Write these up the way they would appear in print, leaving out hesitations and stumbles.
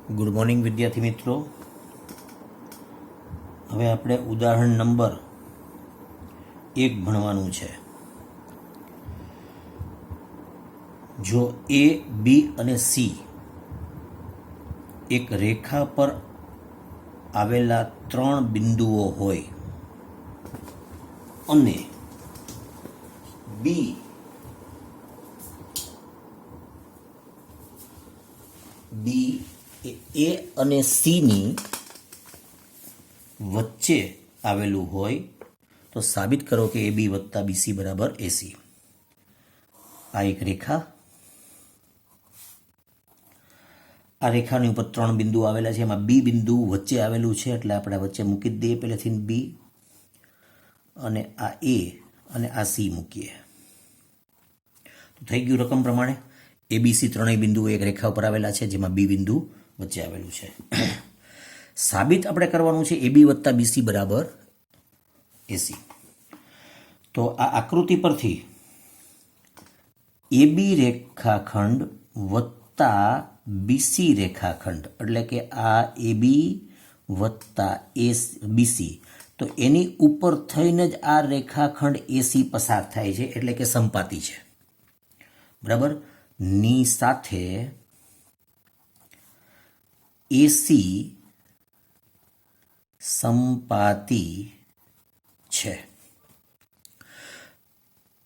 Good morning વિદ્યાર્થી મિત્રો. હવે આપણે ઉદાહરણ નંબર 1 ભણવાનું છે. જો એ, બી અને સી એક રેખા પર આવેલા 3 બિંદુઓ હોય અને બી એ અને સીની વચ્ચે આવેલું હોય તો સાબિત કરો કે એ બી વત્તા બીસી બરાબર એસી. આ એક રેખા, આ રેખાની ઉપર 3 બિંદુ આવેલા છે. એમાં બી બિંદુ વચ્ચે આવેલું છે એટલે આપણે વચ્ચે મૂકી જ દઈએ પહેલેથી બી, અને આ એ અને આ સી મૂકીએ તો થઈ ગયું રકમ પ્રમાણે. એબીસી ત્રણેય બિંદુઓ એક રેખા ઉપર આવેલા છે જેમાં બી બિંદુ વચ્ચે આવેલું છે. સાબિત આપણે કરવાનું છે એબી વત્તા બીસી બરાબર એસી. તો આ આકૃતિ પરથી એબી રેખાખંડ વત્તા બીસી રેખાખંડ એટલે કે આ એબી વત્તા બીસી, તો એની ઉપર થઈને જ આ રેખાખંડ એસી પસાર થાય છે એટલે કે સંપાતી છે. બરાબર. ની સાથે એસી સંપાતી છે.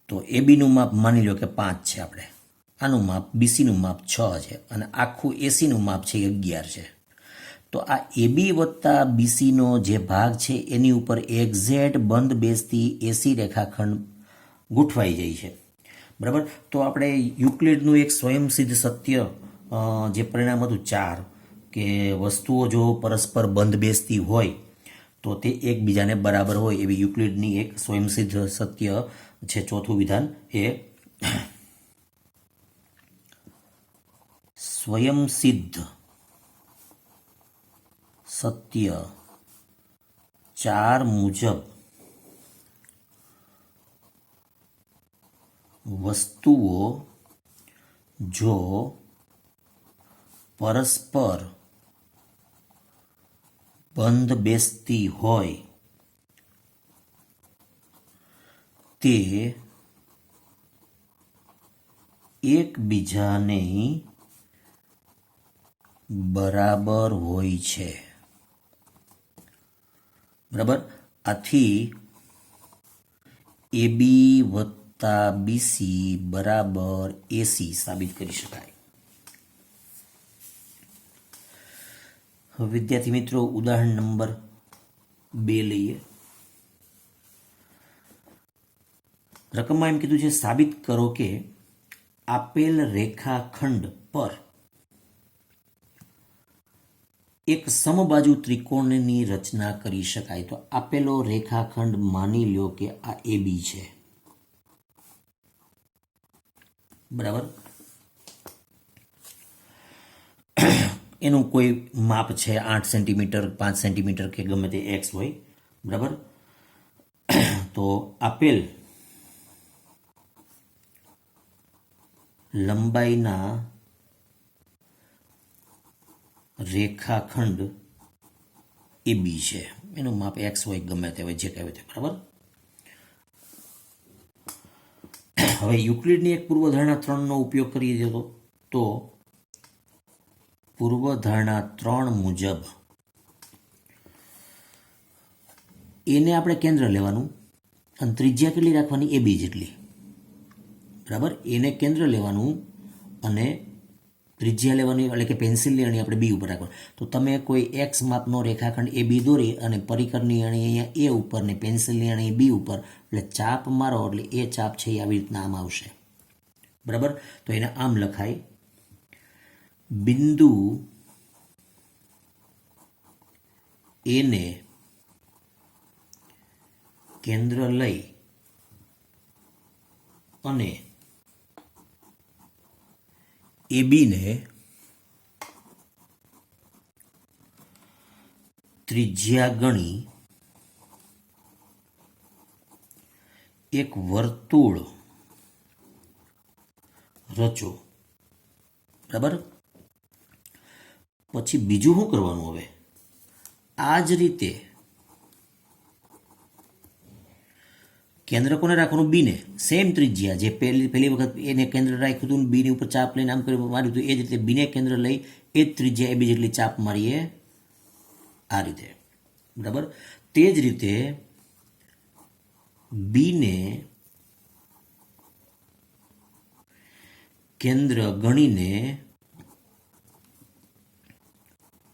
તો એબીનું માપ માની લો કે 5 છે. આપણે આનું માપ બીસીનું માપ 6 છે અને આખું એસીનું માપ છે 11 છે. તો આ એબી વત્તા બીસીનો જે ભાગ છે એની ઉપર એક્ઝેક્ટ બંધ બેસતી એસી રેખાખંડ ગોઠવાઈ જાય છે. બરાબર. તો આપણે યુક્લિડનું એક સ્વયંસિદ્ધ સત્ય જે પરિણામ હતું 4 કે વસ્તુઓ જો પરસ્પર બંધ બેસતી હોય તો તે એકબીજાને બરાબર હોય એવી યુક્લિડની એક સ્વયંસિદ્ધ સત્ય છે. ચોથું વિધાન એ સ્વયંસિદ્ધ સત્ય 4 મુજબ વસ્તુઓ જો પરસ્પર બંધ બેસતી હોય તે એકબીજાને બરાબર હોય છે. બરાબર. આથી એબી વત્તા બીસી બરાબર એસી સાબિત કરી શકાય. હવે વિદ્યાર્થી મિત્રો ઉદાહરણ નંબર 2 લઈએ. રકમમાં એમ કીધું છે સાબિત કરો કે આપેલ રેખાખંડ પર એક સમબાજુ ત્રિકોણની રચના કરી શકાય. તો આપેલો રેખાખંડ માની લો કે આ એબી છે. બરાબર. એનું કોઈ માપ છે 8 સેન્ટીમીટર, 5 સેન્ટીમીટર કે ગમે તે એક્સ હોય. બરાબર. તો આપેલ લંબાઈના રેખાખંડ એબી છે. એનું માપ એક્સ હોય ગમે તે હોય જે કહેવાય તે. બરાબર. હવે યુક્લિડની એક પૂર્વધારણા 3નો ઉપયોગ કરીએ તો પૂર્વધારણા 3 મુજબ એને આપણે કેન્દ્ર લેવાનું અને ત્રિજ્યા કેટલી રાખવાની? એબી જેટલી. બરાબર. એને કેન્દ્ર લેવાનું અને ત્રિજ્યા લેવાની એટલે કે પેન્સિલની અણી આપણે બી ઉપર રાખવાની. તો તમે કોઈ એક્સ માપનો રેખાખંડ એ બી દોરી અને પરિકરની અણી અહીંયા એ ઉપર ને પેન્સિલની અણી બી ઉપર એટલે ચાપ મારો એટલે એ ચાપ છે એ આવી રીતના આમ આવશે. બરાબર. તો એને આમ લખાય: બિંદુ એને કેન્દ્ર લઈ અને એબીને ત્રિજ્યા ગણી એક વર્તુળ રચો. બરાબર. પછી બીજું શું કરવાનું? હવે આ જ રીતે કેન્દ્ર કોને રાખવાનું? બીને. સેમ ત્રિજ્યા જે પહેલી વખત એને કેન્દ્ર રાખ્યું હતું, બીની ઉપર ચાપ લઈને આમ કરી માર્યું હતું, એ જ રીતે બીને કેન્દ્ર લઈ એ જ ત્રિજ્યા એ બી જેટલી ચાપ મારીએ આ રીતે. બરાબર. તે જ રીતે બીને કેન્દ્ર ગણીને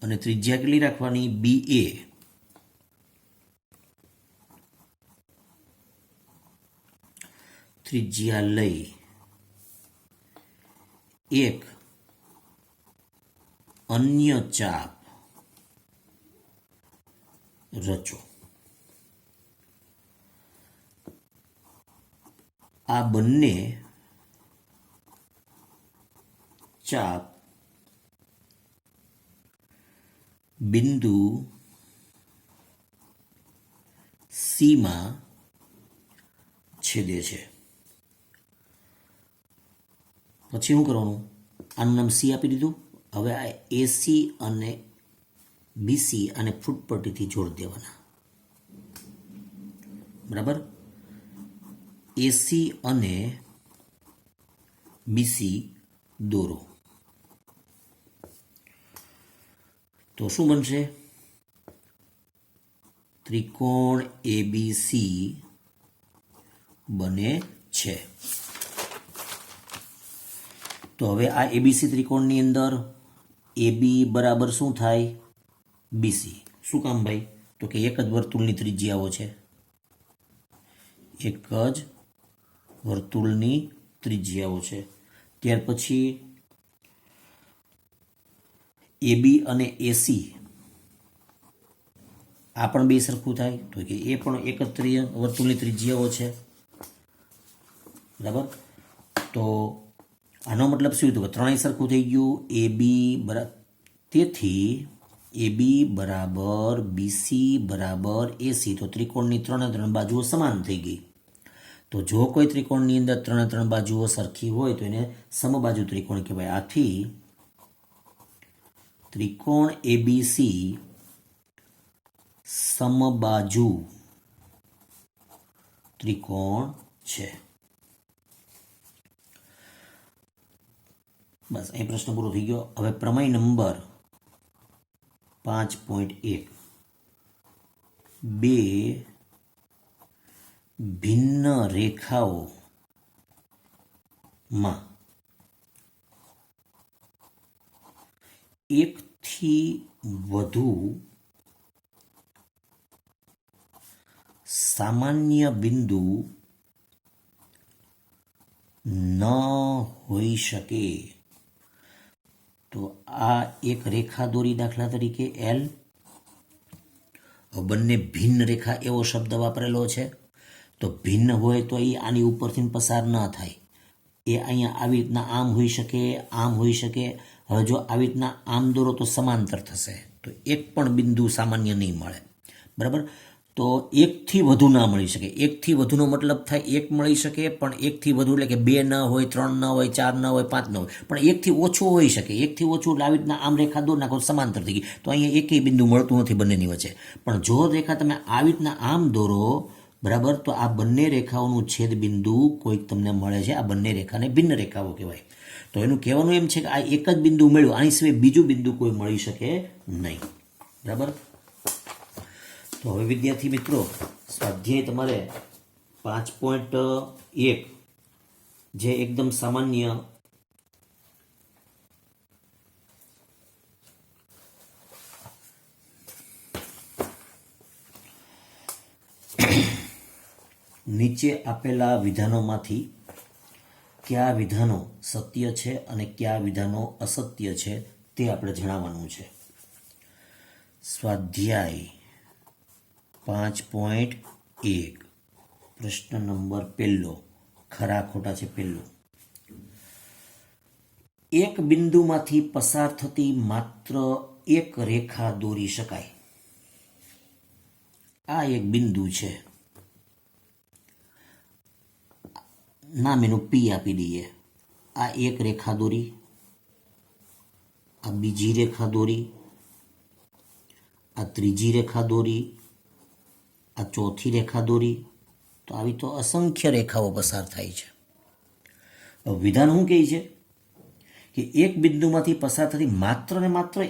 અને ત્રિજ્યા કેટલી રાખવાની? બી એ. ત્રિજ્યા લઈ એક અન્ય ચાપ રચો. આ બંને ચાપ બિંદુ સી માં છેદે છે. પછી શું કરવાનું? આનું નામ સી આપી દીધું. હવે આ એસી અને બીસી અને ફૂટપટ્ટીથી જોડી દેવાના. બરાબર. એસી અને બીસી દોરો તો શું બનશે? ત્રિકોણ એબીસી બને છે. તો હવે આ એબીસી ત્રિકોણની અંદર એબી બરાબર શું થાય? બીસી. શું કામ ભાઈ? તો કે એક જ વર્તુળની ત્રિજ્યાઓ છે. એક જ વર્તુળની ત્રિજ્યાઓ છે. ત્યાર પછી એબી અને એસી આ પણ બે સરખું થાય તો કે એ પણ એક જ વર્તુળની ત્રિજ્યાઓ છે. બરાબર. તો આનો મતલબ શું થયું? કે ત્રણેય સરખું થઈ ગયું. એબી બરાબર, તેથી એબી બરાબર બીસી બરાબર એસી. તો ત્રિકોણની ત્રણ બાજુઓ સમાન થઈ ગઈ. તો જો કોઈ ત્રિકોણની અંદર ત્રણ બાજુઓ સરખી હોય તો એને સમબાજુ ત્રિકોણ કહેવાય. આથી ત્રિકોણ એબીસી સમબાજુ ત્રિકોણ છે. બસ અહીં પ્રશ્ન પૂરો થઈ ગયો. હવે પ્રમેય નંબર 5.1 બે ભિન્ન રેખાઓમાં એકથી વધુ સામાન્ય બિંદુ ન હોઈ શકે. તો આ એક રેખા દોરી, દાખલા તરીકે એલ. બંને ભિન્ન રેખા એવો શબ્દ વાપરેલો છે. તો ભિન્ન હોય તો એ આની ઉપરથી પસાર ન થાય. એ અહીંયા આવી રીતના આમ હોઈ શકે, આમ હોઈ શકે. હવે જો આવી રીતના આમ દોરો તો સમાંતર થશે. તો એક પણ બિંદુ સામાન્ય નહીં મળે. બરાબર. તો એકથી વધુ ના મળી શકે. એકથી વધુનો મતલબ થાય એક મળી શકે, પણ એકથી વધુ એટલે કે બે ન હોય, ત્રણ ન હોય, ચાર ન હોય, પાંચ ન હોય, પણ એકથી ઓછું હોઈ શકે. એકથી ઓછું એટલે આવી રીતના આમ રેખા દોર નાખો સમાંતર થઈ ગઈ. તો અહીંયા એકેય બિંદુ મળતું નથી બંનેની વચ્ચે. પણ જો રેખા તમે આવી રીતના આમ દોરો, બરાબર, તો આ બંને રેખાઓનું છેદ બિંદુ કોઈક તમને મળે છે. આ બંને રેખાને ભિન્ન રેખાઓ કહેવાય. તો એનું કહેવાનું એમ છે કે આ એક જ બિંદુ મળ્યું, આની સિવાય બીજું બિંદુ કોઈ મળી શકે નહીં. બરાબર. તો હવે વિદ્યાર્થી મિત્રો, સ્વાધ્યાય તમારે 5.1 જે એકદમ સામાન્ય નીચે આપેલા વિધાનોમાંથી કયા વિધાનો સત્ય છે અને કયા વિધાનો અસત્ય છે તે આપણે જણાવવાનું છે. સ્વાધ્યાય 5.1 પ્રશ્ન નંબર પહેલો, ખરા ખોટા છે પહેલો. એક બિંદુમાંથી પસાર થતી માત્ર એક રેખા દોરી શકાય. આ એક બિંદુ છે, નામ એનું પી આપી દઈએ. આ એક રેખા દોરી, આ બીજી રેખા દોરી, આ ત્રીજી રેખા દોરી, આ ચોથી રેખા દોરી, તો આવી તો અસંખ્ય રેખાઓ પસાર થાય છે. હવે વિધાન શું કહે છે કે એક બિંદુમાંથી પસાર થતી માત્ર ને માત્ર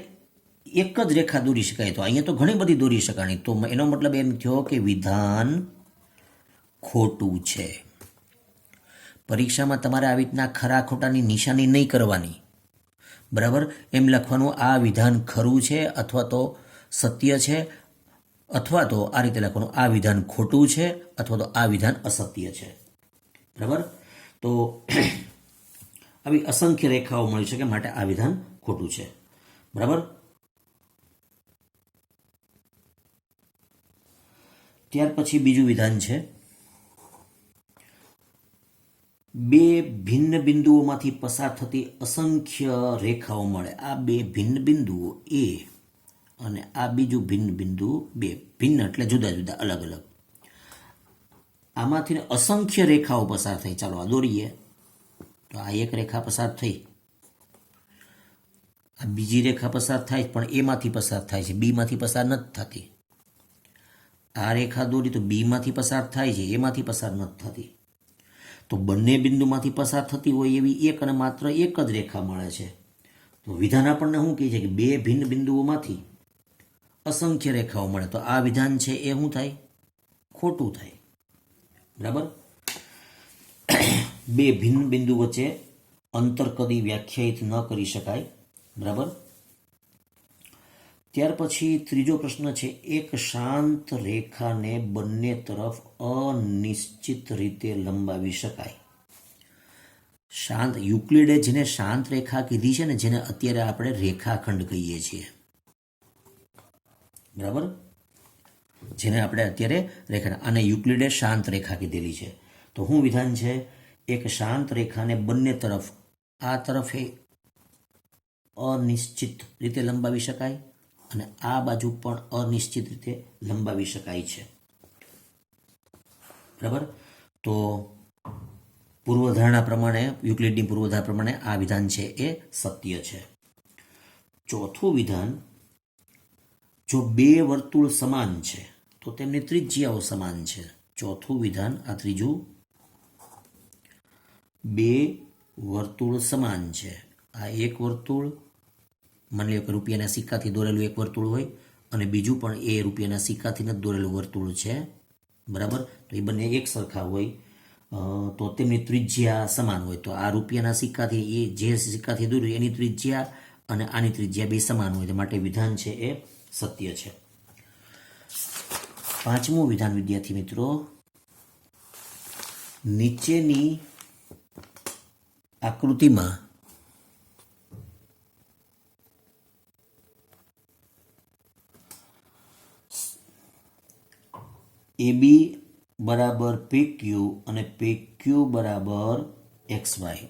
એક જ રેખા દોરી શકાય. તો અહીંયા તો ઘણી બધી દોરી શકાણી. તો એનો મતલબ એમ થયો કે વિધાન ખોટું છે. પરીક્ષામાં તમારે આવી રીતના ખરા ખોટાની નિશાની નહીં કરવાની, બરાબર. એમ લખવાનું આ વિધાન ખરું છે અથવા તો સત્ય છે, અથવા તો આ રીતે લખવાનું આ વિધાન ખોટું છે અથવા તો આ વિધાન અસત્ય છે, બરાબર. તો આવી અસંખ્ય રેખાઓ મળી શકે, માટે આ વિધાન ખોટું છે, બરાબર. ત્યાર પછી બીજું વિધાન છે, બે ભિન્ન બિંદુઓમાંથી પસાર થતી અસંખ્ય રેખાઓ મળે. આ બે ભિન્ન બિંદુઓ એ અને આ બીજું ભિન્ન બિંદુ, બે ભિન્ન એટલે જુદા જુદા, અલગ અલગ. આમાંથી અસંખ્ય રેખાઓ પસાર થઈ. ચાલો આ દોરીએ. તો આ એક રેખા પસાર થઈ, આ બીજી રેખા પસાર થાય, પણ એમાંથી પસાર થાય છે, બીમાંથી પસાર નથી થતી. આ રેખા દોરી તો બીમાંથી પસાર થાય છે, એમાંથી પસાર નથી થતી. તો બંને બિંદુમાંથી પસાર થતી હોય એવી એક અને માત્ર એક જ રેખા મળે છે. તો વિધાન આપણને શું કહે છે કે બે ભિન્ન બિંદુઓમાંથી અસંખ્ય રેખાઓ મળે. તો આ વિધાન છે એ શું થાય? ખોટું થાય, બરાબર. બે ભિન્ન બિંદુ વચ્ચે અંતર કદી વ્યાખ્યાયિત ન કરી શકાય, બરાબર. ત્યાર પછી ત્રીજો પ્રશ્ન છે, એક શાંત રેખાને બંને તરફ અનિશ્ચિત રીતે લંબાવી શકાય. શાંત, યુક્લિડે જેને શાંત રેખા કીધી છે ને, જેને અત્યારે આપણે રેખાખંડ કહીએ છીએ, બરાબર. જેને આપણે અત્યારે રેખા, અને યુક્લિડે શાંત રેખા કીધેલી છે. તો શું વિધાન છે? એક શાંત રેખાને બંને તરફ, આ તરફે અનિશ્ચિત રીતે લંબાવી શકાય અને આ બાજુ પણ અનિશ્ચિત રીતે લંબાવી શકાય છે, બરાબર. તો પૂર્વધારણા પ્રમાણે, યુક્લિડની પૂર્વધારણા પ્રમાણે આ વિધાન છે એ સત્ય છે. ચોથું વિધાન, જો બે વર્તુળ સમાન છે તો તેમની ત્રિજ્યાઓ સમાન છે. ચોથું વિધાન, આ ત્રીજું, બે વર્તુળ સમાન છે. આ એક વર્તુળ, માની લો કે રૂપિયાના સિક્કાથી દોરેલું એક વર્તુળ હોય અને બીજું પણ એ રૂપિયાના સિક્કાથી નથી દોરેલું વર્તુળ છે, બરાબર. તો એ બંને એક સરખા હોય તો તેમની ત્રિજ્યા સમાન હોય. તો આ રૂપિયાના સિક્કાથી, એ જે સિક્કાથી દોર્યું એની ત્રિજ્યા અને આની ત્રિજ્યા બે સમાન હોય, માટે વિધાન છે એ સત્ય છે. પાંચમું વિધાન, વિદ્યાર્થી મિત્રો, નીચેની આકૃતિમાં AB બરાબર PQ અને PQ બરાબર XY.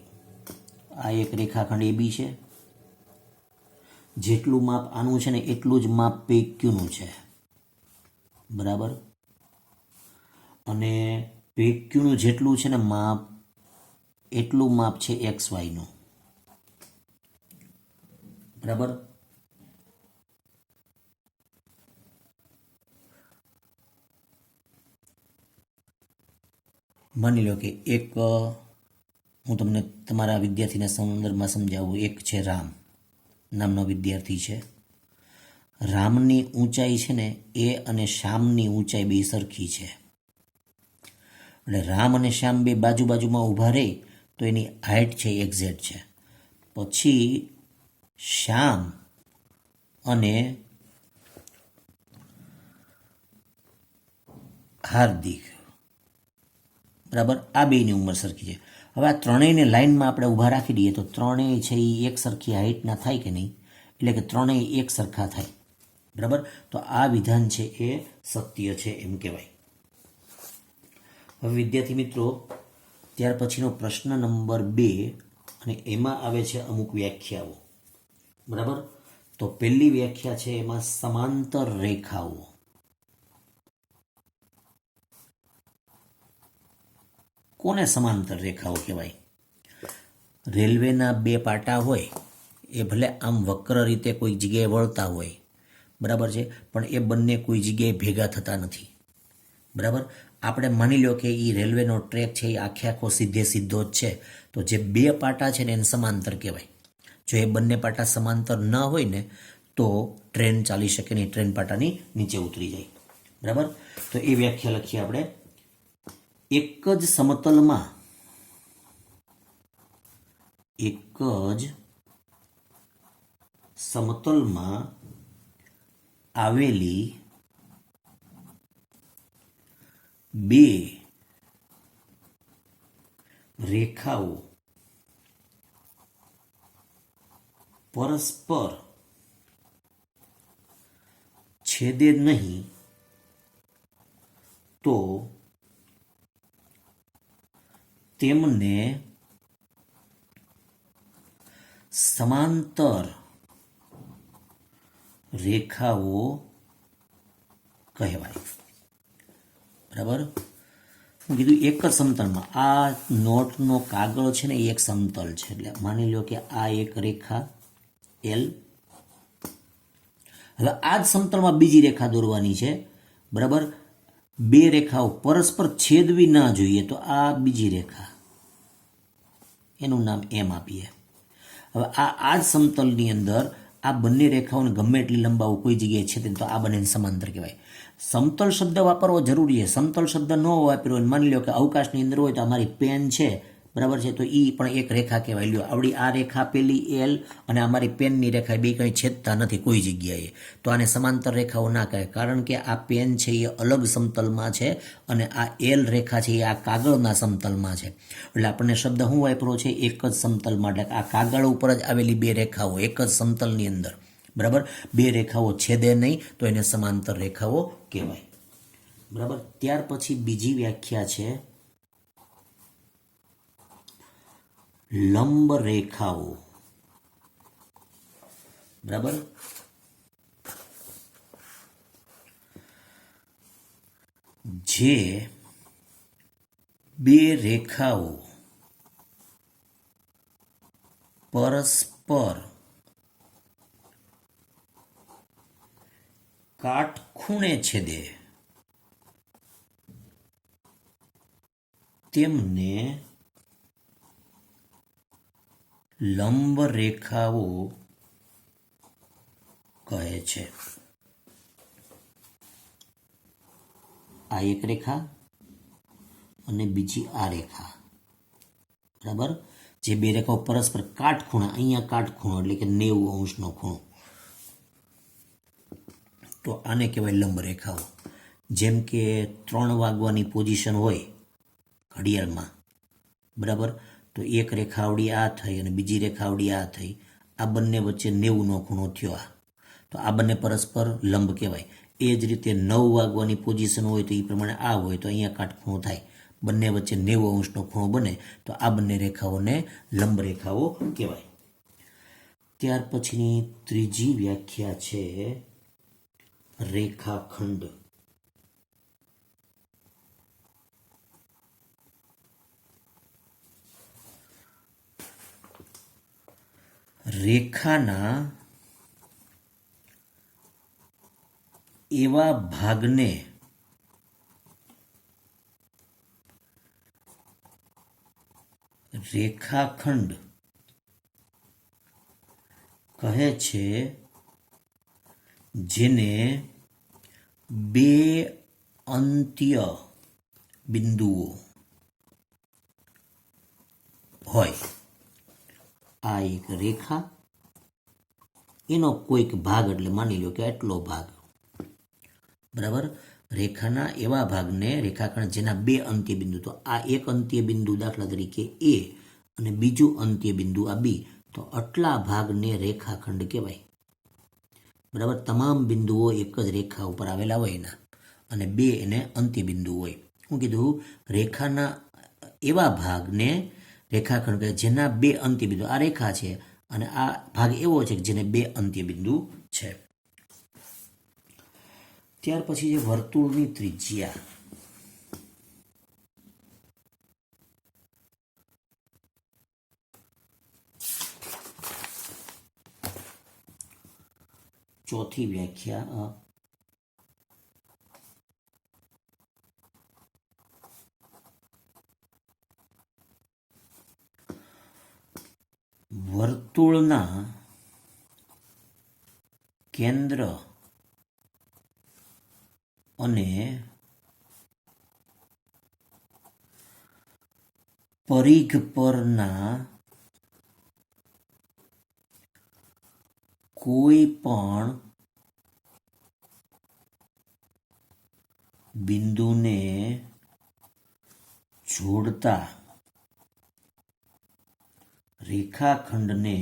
આ એક રેખાખંડ AB છે. જેટલું માપ આનું છે ને એટલું જ માપ PQનું છે, બરાબર. અને PQનું જેટલું છે ને માપ, એટલું માપ છે XYનું, બરાબર. માની લો કે એક, હું તમને તમારા વિદ્યાર્થીના સંદર્ભમાં સમજાવું. એક છે રામ નામનો વિદ્યાર્થી છે. રામની ઊંચાઈ છે ને એ અને શ્યામની ઊંચાઈ બે સરખી છે. એટલે રામ અને શ્યામ બે બાજુ બાજુમાં ઊભા રહે તો એની હાઇટ છે એક્ઝેક્ટ છે. પછી શ્યામ અને હાર્દિક, બરાબર, આ બેની ઉંમર સરખી છે. હવે આ ત્રણેયને લાઇનમાં આપણે ઊભા રાખી દઈએ તો ત્રણેય છે એ એક સરખી હાઇટના થાય કે નહીં? એટલે કે ત્રણેય એક સરખા થાય, બરાબર. તો આ વિધાન છે એ સત્ય છે એમ કહેવાય. હવે વિદ્યાર્થી મિત્રો, ત્યાર પછીનો પ્રશ્ન નંબર 2, અને એમાં આવે છે અમુક વ્યાખ્યાઓ, બરાબર. તો પહેલી વ્યાખ્યા છે એમાં સમાંતર રેખાઓ. કોને સમાંતર રેખાઓ કહેવાય? રેલવેના બે પાટા હોય એ ભલે આમ વક્ર રીતે કોઈ જગ્યાએ વળતા હોય, બરાબર છે, પણ એ બંને કોઈ જગ્યાએ ભેગા થતા નથી, બરાબર. આપણે માની લો કે એ રેલવેનો ટ્રેક છે એ આખે આખો સીધે સીધો જ છે, તો જે બે પાટા છે ને એને સમાંતર કહેવાય. જો એ બંને પાટા સમાંતર ન હોય ને તો ટ્રેન ચાલી શકે નહીં, ટ્રેન પાટાની નીચે ઉતરી જાય, બરાબર. તો એ વ્યાખ્યા લખીએ આપણે. એક જ સમતલમાં આવેલી બે રેખાઓ પરસ્પર છેદે નહીં તો તેમને સમાંતર રેખાઓ કહેવાય, બરાબર. હું કીધું એક જ સમતલમાં. આ નોટનો કાગળ છે ને એ એક સમતલ છે, એટલે માની લો કે આ એક રેખા એલ. હવે આ જ સમતલમાં બીજી રેખા દોરવાની છે, બરાબર. બે રેખાઓ પરસ્પર છેદવી ના જોઈએ, તો આ બીજી રેખા, એનું નામ એમ આપીએ. હવે આ જ સમતલની અંદર આ બંને રેખાઓને ગમે એટલી લંબાવો કોઈ જગ્યાએ છેદે તો આ બંનેને સમાંતર કહેવાય. સમતલ શબ્દ વાપરવો જરૂરી છે. સમતલ શબ્દ ન વાપર્યો હોય, માની લો કે અવકાશની અંદર હોય તો અમારી પેન છે, બરાબર છે, તો એ પણ એક રેખા કહેવાય. લ્યો આવડી આ રેખા પેલી એલ અને અમારી પેનની રેખા બે કંઈ છેદતા નથી કોઈ જગ્યાએ, તો આને સમાંતર રેખાઓ ના કહે, કારણ કે આ પેન છે એ અલગ સમતલમાં છે અને આ એલ રેખા છે એ આ કાગળના સમતલમાં છે. એટલે આપણને શબ્દ શું વાપરો છે? એક જ સમતલમાં. એટલે આ કાગળ ઉપર જ આવેલી બે રેખાઓ એક જ સમતલની અંદર, બરાબર, બે રેખાઓ છેદે નહીં તો એને સમાંતર રેખાઓ કહેવાય, બરાબર. ત્યાર પછી બીજી વ્યાખ્યા છે લંબ રેખાઓ, બરાબર. જે બે રેખાઓ પરસ્પર કાટખૂણે છેદે તેમને લંબ રેખાઓ કહે છે. આ એક રેખા અને બીજી આ રેખા, બરાબર. જે બે રેખાઓ પરસ્પર કાટખૂણા, અહીંયા કાટખૂણો એટલે કે 90 અંશનો ખૂણો, તો આને કહેવાય લંબ રેખાઓ. જેમ કે 3 વાગવાની પોઝિશન હોય ઘડિયાળમાં, બરાબર, તો એક રેખા આવડી આ થઈ અને બીજી રેખા આવડી આ થઈ, આ બંને વચ્ચે 90નો ખૂણો થયો, તો આ બંને પરસ્પર લંબ કહેવાય. એ જ રીતે 9 વાગવાની પોઝિશન હોય તો એ પ્રમાણે આ હોય તો અહીંયા કાટખૂણો થાય, બંને વચ્ચે 90 અંશનો ખૂણો બને, તો આ બંને રેખાઓને લંબ રેખાઓ કહેવાય. ત્યાર પછીની ત્રીજી વ્યાખ્યા છે રેખાખંડ. રેખાના એવા ભાગને રેખાખંડ કહે છે જેને બે અંત્ય બિંદુઓ હોય. આ એક રેખા, એનો કોઈક ભાગ, એટલે માની લો કે આટલો ભાગ, બરાબર. રેખાના એવા ભાગને રેખાખંડ જેના બે અંત્ય બિંદુ, તો આ એક અંત્ય બિંદુ દાખલા તરીકે એ અને બીજું અંત્ય બિંદુ આ બી, તો આટલા ભાગને રેખાખંડ કહેવાય, બરાબર. તમામ બિંદુઓ એક જ રેખા ઉપર આવેલા હોય એના, અને બે એને અંત્ય બિંદુ હોય. હું કીધું રેખાના એવા ભાગને રેખાખંડ કહે જેના બે અંત્ય બિંદુ, આ રેખા છે અને આ ભાગ એવો છે કે જેને બે અંત્ય બિંદુ છે. ત્યાર પછી છે વર્તુળની ત્રિજ્યા. ચોથી વ્યાખ્યા વર્તુળના કેન્દ્ર અને પરિઘ પરના કોઈ પણ બિંદુને જોડતા રેખાખંડને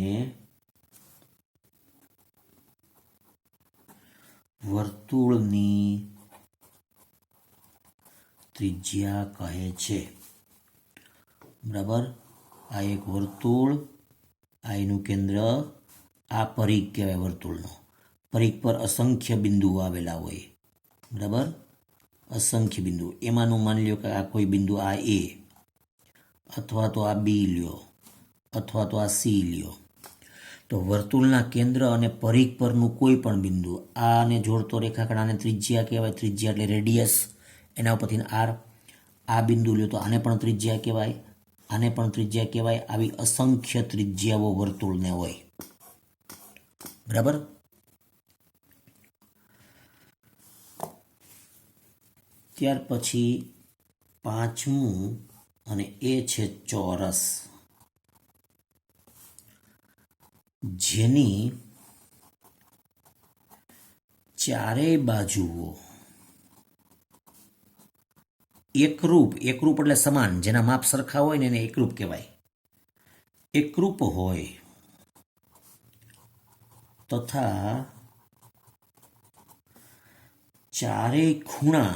વર્તુળની ત્રિજ્યા કહે છે. બરાબર, આ એક વર્તુળ, આ એનું કેન્દ્ર, આ પરિઘ કહેવાય વર્તુળનો. પરિઘ પર અસંખ્ય બિંદુઓ આવેલા હોય. બરાબર, અસંખ્ય બિંદુ. એમાંનું માની લો કે આ કોઈ બિંદુ, આ એ, અથવા તો આ બી લ્યો, અથવા તો આ સી લ્યો. તો વર્તુળના કેન્દ્ર અને પરિઘ પરનું કોઈ પણ બિંદુ, આને જોડતો રેખાખંડ, આને ત્રિજ્યા કહેવાય. ત્રિજ્યા એટલે રેડિયસ, એના ઉપરથી આર. આ બિંદુ લ્યો તો આને પણ ત્રિજ્યા કહેવાય, આને પણ ત્રિજ્યા કહેવાય. આવી અસંખ્ય ત્રિજ્યાઓ વર્તુળને હોય. બરાબર. ત્યાર પછી પાંચમું, અને એ છે ચોરસ, જેની ચારેય બાજુઓ એકરૂપ, એકરૂપ એટલે સમાન, જેના માપ સરખા હોય ને એને એકરૂપ કહેવાય. એકરૂપ હોય તથા ચારેય ખૂણા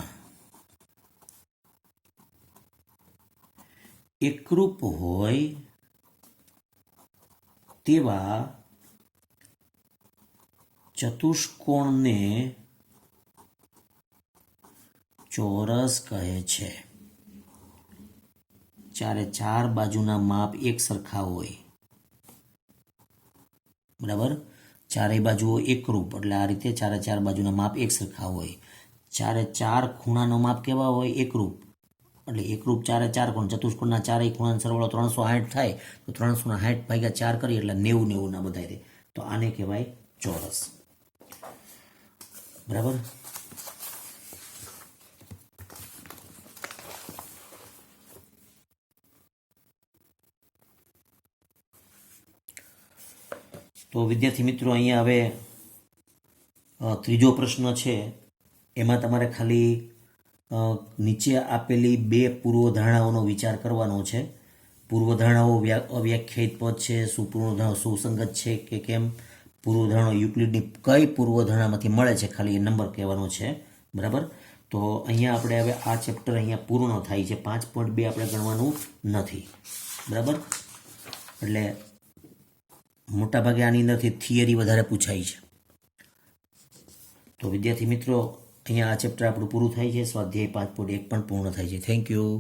એકરૂપ હોય તેવા ચતુષ્કોણને ચોરસ કહે છે. ચારે ચાર બાજુના માપ એક સરખા હોય. બરાબર, ચારેય બાજુઓ એકરૂપ એટલે આ રીતે ચારે ચાર બાજુના માપ એક સરખા હોય. ચારે ચાર ખૂણાનો માપ કેવા હોય? એકરૂપ. એટલે એકરૂપ ચારે ચાર ખૂણ, ચતુષ્કોણના ચારેય ખૂણાનો સરવાળો 360 થાય તો 360 ભાગ્યા 4 કરીએ એટલે 90 ના બધા રહે. તો આને કહેવાય ચોરસ. બરાબર. તો વિદ્યાર્થી મિત્રો, અહીંયા હવે ત્રીજો પ્રશ્ન છે. એમાં તમારે ખાલી નીચે આપેલી બે પૂર્વધારણાઓનો વિચાર કરવાનો છે. પૂર્વધારણાઓ અવ્યાખ્યાયિત પદ છે, શું પૂર્વધારણાઓ સુસંગત છે કે કેમ, પૂર્વધારણાઓ યુક્લિડની કઈ પૂર્વધારણામાંથી મળે છે, ખાલી એ નંબર કહેવાનો છે. બરાબર. તો અહીંયા આપણે હવે આ ચેપ્ટર અહીંયા પૂર્ણ થાય છે. 5.2 આપણે ગણવાનું નથી. બરાબર. એટલે મોટાભાગે આની અંદરથી થિયરી વધારે પૂછાય છે. તો વિદ્યાર્થી મિત્રો, અહીંયા આ ચેપ્ટર આપણું પૂરું થાય છે. સ્વાધ્યાય 5.1 પણ પૂર્ણ થાય છે. Thank you.